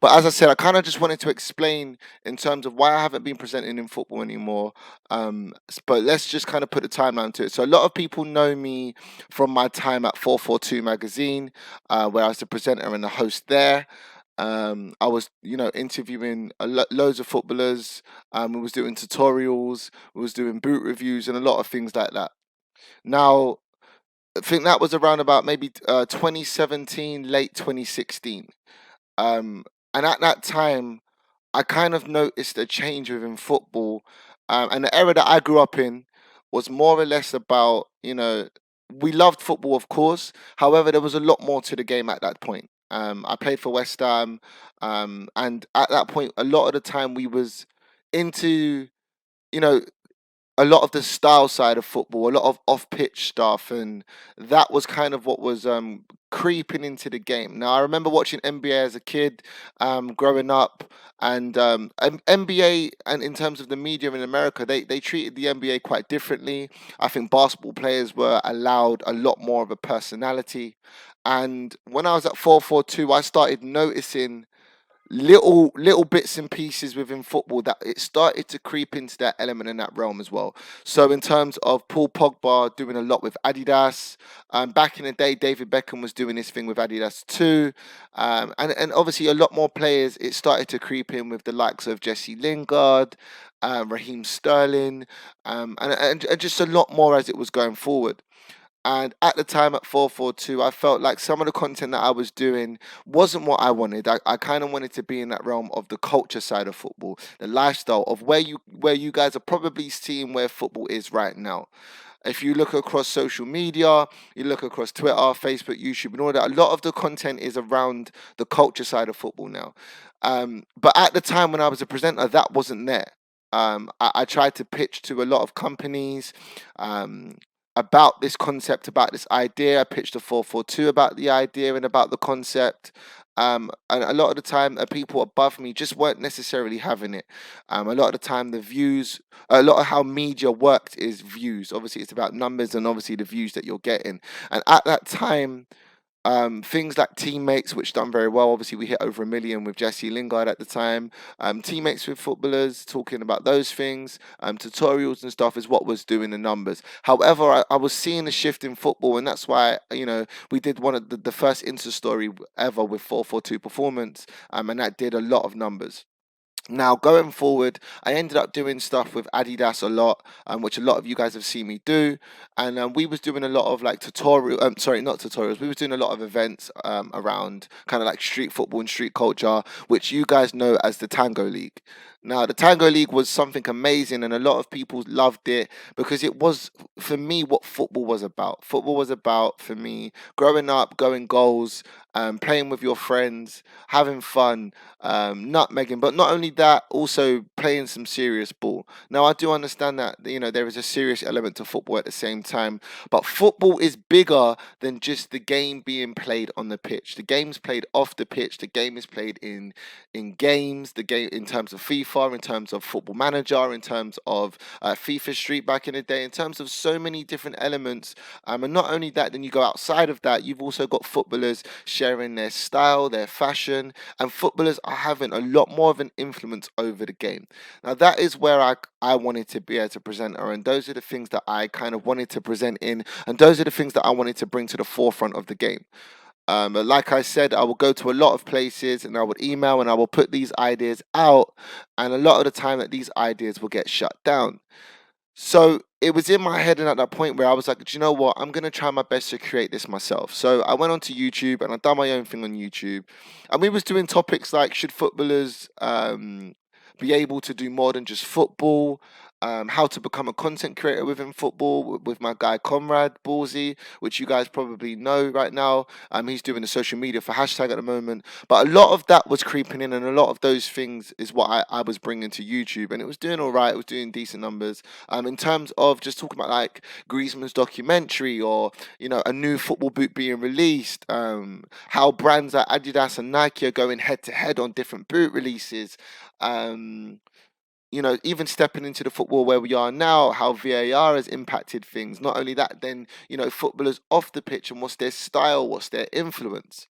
But as I said, I kind of just wanted to explain in terms of why I haven't been presenting in football anymore. But let's just kind of put a timeline to it. So a lot of people know me from my time at 442 magazine, where I was the presenter and the host there. I was, interviewing loads of footballers. We was doing tutorials, we was doing boot reviews, and a lot of things like that. Now, I think that was around about maybe 2017, late 2016. Um, and at that time, I kind of noticed a change within football. And the era that I grew up in was more or less about, we loved football, of course. However, there was a lot more to the game at that point. I played for West Ham, and at that point, a lot of the time we was into, you know, a lot of the style side of football, a lot of off-pitch stuff, and that was kind of what was creeping into the game. Now, I remember watching NBA as a kid, growing up, and NBA, and in terms of the media in America, they treated the NBA quite differently. I think basketball players were allowed a lot more of a personality, and when I was at 442, I started noticing little bits and pieces within football that it started to creep into that element in that realm as well. So in terms of Paul Pogba doing a lot with Adidas, back in the day, David Beckham was doing his thing with Adidas too, and obviously a lot more players. It started to creep in with the likes of Jesse Lingard, Raheem Sterling, and just a lot more as it was going forward. And at the time at 442, I felt like some of the content that I was doing wasn't what I wanted. I kind of wanted to be in that realm of the culture side of football, the lifestyle of where you guys are probably seeing where football is right now. If you look across social media, you look across Twitter, Facebook, YouTube, and all that, a lot of the content is around the culture side of football now. But at the time when I was a presenter, that wasn't there. I tried to pitch to a lot of companies, um, about this concept, about this idea. I pitched to 442 about the idea and about the concept. And a lot of the time, the people above me just weren't necessarily having it. A lot of the time, the views, a lot of how media worked is views. Obviously, it's about numbers and obviously the views that you're getting. And at that time, things like teammates, which done very well. Obviously, we hit over 1 million with Jesse Lingard at the time. Teammates with footballers, talking about those things, tutorials and stuff is what was doing the numbers. However, I was seeing a shift in football, and that's why we did one of the first Insta story ever with 442 performance, and that did a lot of numbers. Now, going forward, I ended up doing stuff with Adidas a lot, which a lot of you guys have seen me do, and we was doing a lot of like tutorial. Sorry, not tutorials. We was doing a lot of events around kind of like street football and street culture, which you guys know as the Tango League. Now, the Tango League was something amazing, and a lot of people loved it because it was, for me, what football was about. Football was about, for me, growing up, going goals, playing with your friends, having fun, nutmegging. But not only that, also playing some serious ball. Now, I do understand that there is a serious element to football at the same time, but football is bigger than just the game being played on the pitch. The game's played off the pitch. The game is played in games. The game in terms of FIFA, in terms of Football Manager, in terms of FIFA Street back in the day, in terms of so many different elements. And not only that, then you go outside of that, you've also got footballers sharing their style, their fashion, and footballers are having a lot more of an influence over the game. Now that is where I wanted to be as a presenter, and those are the things that I kind of wanted to present in, and those are the things that I wanted to bring to the forefront of the game. But like I said, I will go to a lot of places and I would email and I will put these ideas out, and a lot of the time that these ideas will get shut down. So it was in my head, and at that point where I was like, do you know what? I'm gonna try my best to create this myself. So I went onto YouTube and I done my own thing on YouTube, and we was doing topics like should footballers be able to do more than just football. How to become a content creator within football with my guy Conrad Ballsy, which you guys probably know right now. He's doing the social media for hashtag at the moment. But a lot of that was creeping in, and a lot of those things is what I was bringing to YouTube, and it was doing all right. It was doing decent numbers. In terms of just talking about like Griezmann's documentary, or a new football boot being released, how brands like Adidas and Nike are going head to head on different boot releases. Um, even stepping into the football where we are now, how VAR has impacted things. Not only that, then footballers off the pitch and what's their style, what's their influence.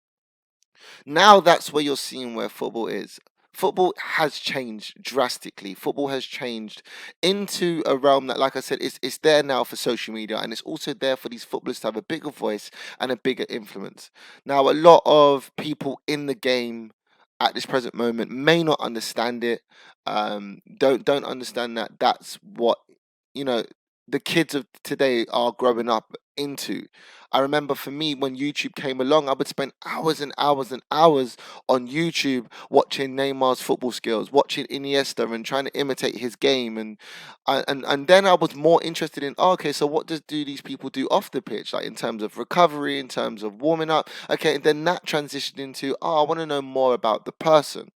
Now that's where you're seeing where football is. Football has changed drastically. Football has changed into a realm that, like I said, it's there now for social media, and it's also there for these footballers to have a bigger voice and a bigger influence. Now, a lot of people in the game at this present moment may not understand it. Don't understand that that's what you know the kids of today are growing up into. I remember for me when YouTube came along, I would spend hours and hours and hours on YouTube watching Neymar's football skills, watching Iniesta and trying to imitate his game, and then I was more interested in okay, so what do these people do off the pitch, like in terms of recovery, in terms of warming up? Okay, and then that transitioned into I want to know more about the person.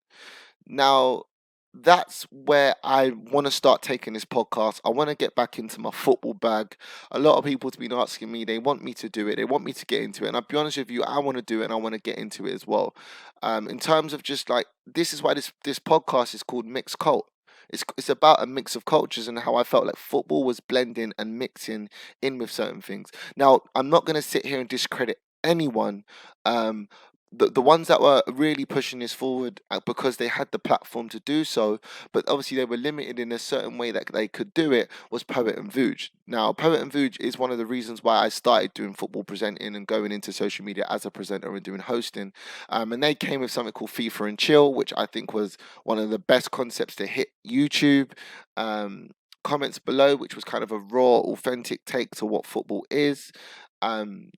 Now, that's where I want to start taking this podcast. I want to get back into my football bag. A lot of people have been asking me, they want me to do it, they want me to get into it. And I'll be honest with you, I want to do it and I want to get into it as well. In terms of just like, this is why this podcast is called MixKult. It's about a mix of cultures and how I felt like football was blending and mixing in with certain things. Now, I'm not going to sit here and discredit anyone. Um, the ones that were really pushing this forward because they had the platform to do so, but obviously they were limited in a certain way that they could do it, was Poet and Vuj. Now, Poet and Vuj is one of the reasons why I started doing football presenting and going into social media as a presenter and doing hosting. And they came with something called FIFA and Chill, which I think was one of the best concepts to hit YouTube. Comments below, which was kind of a raw, authentic take to what football is. Um,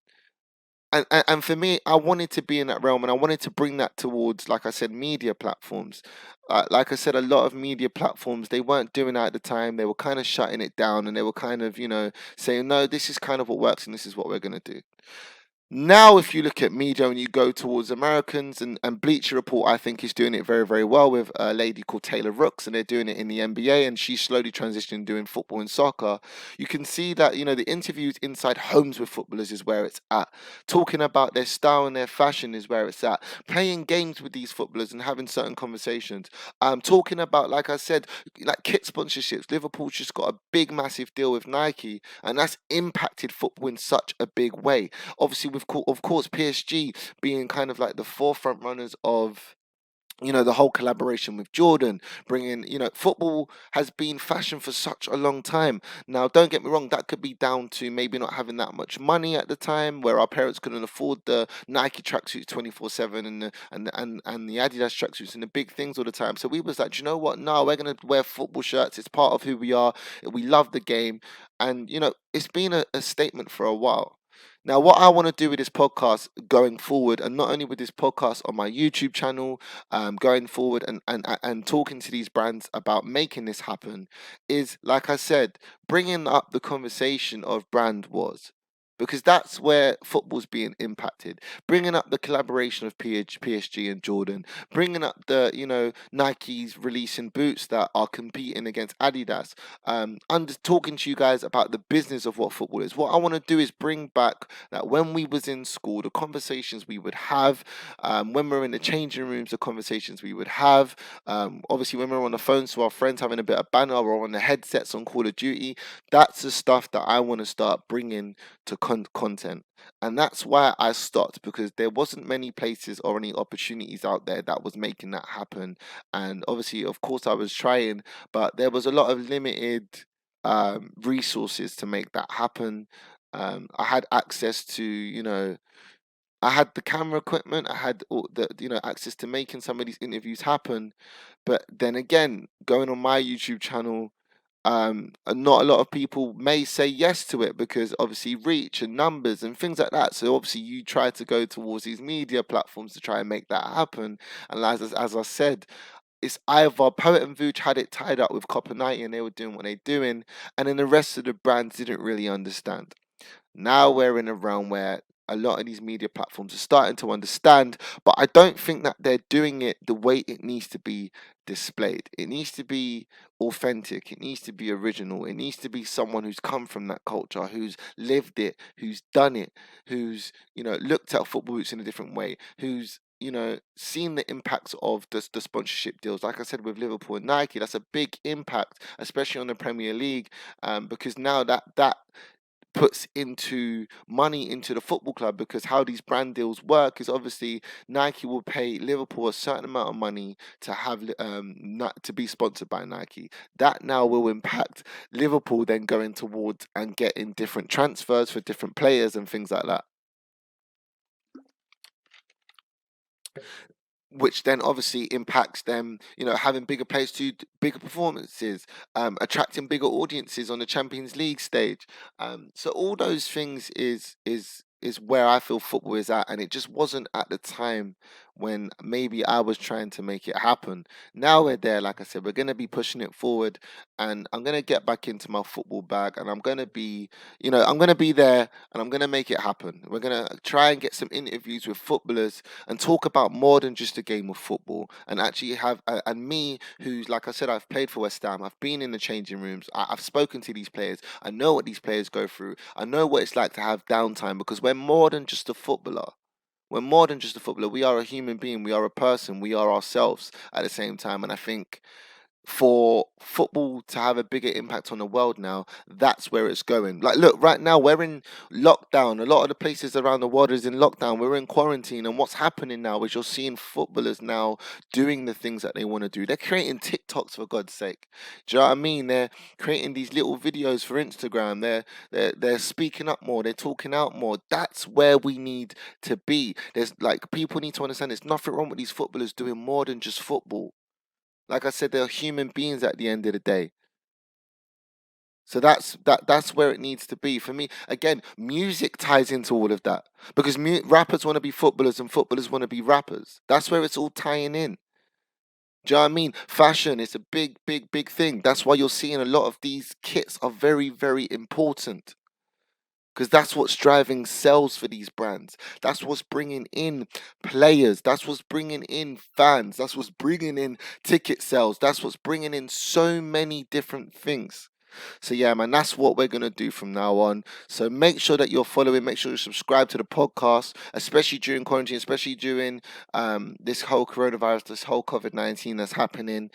and for me, I wanted to be in that realm, and I wanted to bring that towards, like I said, media platforms. Like I said, a lot of media platforms, they weren't doing that at the time. They were kind of shutting it down, and they were kind of, saying, no, this is kind of what works, and this is what we're going to do. Now, if you look at media and you go towards Americans, and Bleacher Report, I think is doing it very, very well with a lady called Taylor Rooks, and they're doing it in the NBA, and she's slowly transitioning doing football and soccer. You can see that, the interviews inside homes with footballers is where it's at. Talking about their style and their fashion is where it's at. Playing games with these footballers and having certain conversations. Talking about, like I said, like kit sponsorships. Liverpool's just got a big, massive deal with Nike, and that's impacted football in such a big way. Obviously with of course PSG being kind of like the forefront runners of the whole collaboration with Jordan, bringing, football has been fashion for such a long time. Now, don't get me wrong, that could be down to maybe not having that much money at the time, where our parents couldn't afford the Nike tracksuits 24/7 and the Adidas tracksuits and the big things all the time. So we was like, you know what? No, we're gonna wear football shirts. It's part of who we are. We love the game, and it's been a statement for a while. Now, what I want to do with this podcast going forward, and not only with this podcast on my YouTube channel, going forward and talking to these brands about making this happen, is like I said, bringing up the conversation of brand wars. Because that's where football's being impacted. Bringing up the collaboration of PSG and Jordan. Bringing up the, Nike's releasing boots that are competing against Adidas. I'm just talking to you guys about the business of what football is. What I want to do is bring back that when we was in school, the conversations we would have, when we're in the changing rooms, the conversations we would have, obviously when we're on the phones to our friends having a bit of banter or on the headsets on Call of Duty, that's the stuff that I want to start bringing to content. And that's why I stopped, because there wasn't many places or any opportunities out there that was making that happen. And obviously, of course, I was trying, but there was a lot of limited resources to make that happen. I had access to, I had the camera equipment, I had all the, access to making some of these interviews happen. But then again, going on my YouTube channel, not a lot of people may say yes to it, because obviously reach and numbers and things like that. So obviously you try to go towards these media platforms to try and make that happen. And as I said, it's either Poet and Vooch had it tied up with Copper 90 and they were doing what they're doing, and then the rest of the brands didn't really understand. Now we're in a realm where a lot of these media platforms are starting to understand, but I don't think that they're doing it the way it needs to be displayed. It needs to be authentic, it needs to be original, it needs to be someone who's come from that culture, who's lived it, who's done it, who's, looked at football boots in a different way, who's seen the impacts of the sponsorship deals. Like I said, with Liverpool and Nike, that's a big impact, especially on the Premier League, because now that puts into money into the football club, because how these brand deals work is obviously Nike will pay Liverpool a certain amount of money to have not to be sponsored by Nike. That now will impact Liverpool then going towards and getting different transfers for different players and things like that, which then obviously impacts them, having bigger players to bigger performances, attracting bigger audiences on the Champions League stage. So all those things is where I feel football is at, and it just wasn't at the time when maybe I was trying to make it happen. Now we're there, like I said, we're gonna be pushing it forward, and I'm gonna get back into my football bag, and I'm gonna be there, and I'm gonna make it happen. We're gonna try and get some interviews with footballers and talk about more than just a game of football, and actually and me, who's, like I said, I've played for West Ham, I've been in the changing rooms, I've spoken to these players, I know what these players go through, I know what it's like to have downtime, because we're more than just a footballer. We're more than just a footballer. We are a human being, we are a person, we are ourselves at the same time. And I think for football to have a bigger impact on the world now, that's where it's going. Like, look, right now we're in lockdown. A lot of the places around the world is in lockdown. We're in quarantine, and what's happening now is you're seeing footballers now doing the things that they want to do. They're creating TikToks, for God's sake. Do you know what I mean? They're creating these little videos for Instagram. They're speaking up more. They're talking out more. That's where we need to be. There's, like, people need to understand there's nothing wrong with these footballers doing more than just football. Like I said, they're human beings at the end of the day. So that's where it needs to be. For me, again, music ties into all of that, because rappers want to be footballers and footballers want to be rappers. That's where it's all tying in. Do you know what I mean? Fashion is a big, big, big thing. That's why you're seeing a lot of these kits are very, very important, because that's what's driving sales for these brands. That's what's bringing in players. That's what's bringing in fans. That's what's bringing in ticket sales. That's what's bringing in so many different things. So yeah, man, that's what we're gonna do from now on. So make sure that you're following, make sure you subscribe to the podcast, especially during quarantine, especially during this whole coronavirus, this whole COVID-19 that's happening.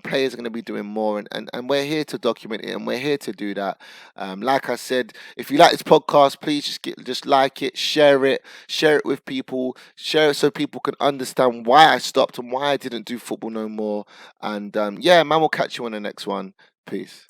Players are gonna be doing more, and we're here to document it, and we're here to do that. Like I said, if you like this podcast, please just like it, share it with people, share it so people can understand why I stopped and why I didn't do football no more. And yeah, man, we'll catch you on the next one. Peace.